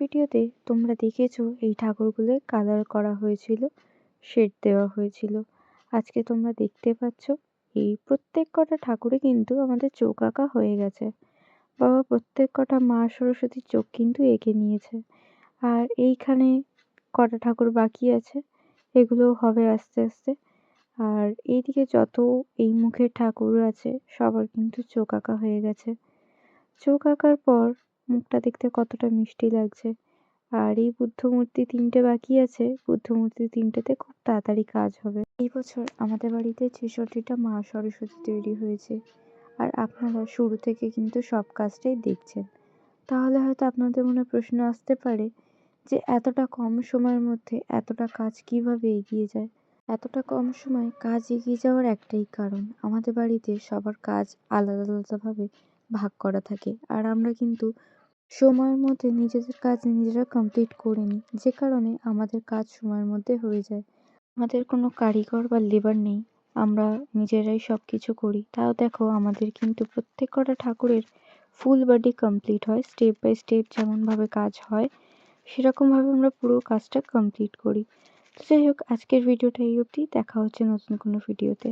ভিডিওতে তোমরা দেখেছো এই ঠাকুরগুলোয় কালার করা হয়েছিল, শেড দেওয়া হয়েছিল। আজকে তোমরা দেখতে পাচ্ছ এই প্রত্যেক কটা ঠাকুরই কিন্তু আমাদের চোখ আঁকা হয়ে গেছে। বাবা প্রত্যেক কটা মা সরস্বতীর চোখ কিন্তু এঁকে নিয়েছে। আর এইখানে কটা ঠাকুর বাকি আছে, এগুলো হবে আস্তে আস্তে। আর এইদিকে যত এই মুখের ঠাকুর আছে সবার কিন্তু চোখ আঁকা হয়ে গেছে। চোখ আঁকার পর মুখটা দেখতে কতটা মিষ্টি লাগছে। আর এই বুদ্ধ মূর্তি ৩টে বাকি আছে, বুদ্ধ মূর্তি ৩টেতে খুব তাড়াতাড়ি কাজ হবে। এই বছর আমাদের বাড়িতে ৬৬টা মা সরস্বতী তৈরি হয়েছে। আর আপনারা শুরু থেকে কিন্তু সব কাজটাই দেখছেন। তাহলে হয়তো আপনাদের মনে প্রশ্ন আসতে পারে যে এতটা কম সময়ের মধ্যে এতটা কাজ কিভাবে এগিয়ে যায়। এতটা কম সময়ে কাজ এগিয়ে যাওয়ার একটাই কারণ, আমাদের বাড়িতে সবার কাজ আলাদা আলাদাভাবে ভাগ করা থাকে। আর আমরা কিন্তু সময়ের মধ্যে নিজেদের কাজ নিজেরা কমপ্লিট করে নিই, যে কারণে আমাদের কাজ সময়ের মধ্যে হয়ে যায়। আমাদের কোনো কারিগর বা লেবার নেই, আমরা নিজেরাই সব কিছু করি। তাও দেখো আমাদের কিন্তু প্রত্যেক কটা ঠাকুরের ফুল বডি কমপ্লিট হয়, স্টেপ বাই স্টেপ যেমনভাবে কাজ হয় সেরকমভাবে আমরা পুরো কাজটা কমপ্লিট করি। তো যাই হোক, আজকের ভিডিওটা এই অবধি। দেখা হচ্ছে নতুন কোনো ভিডিওতে।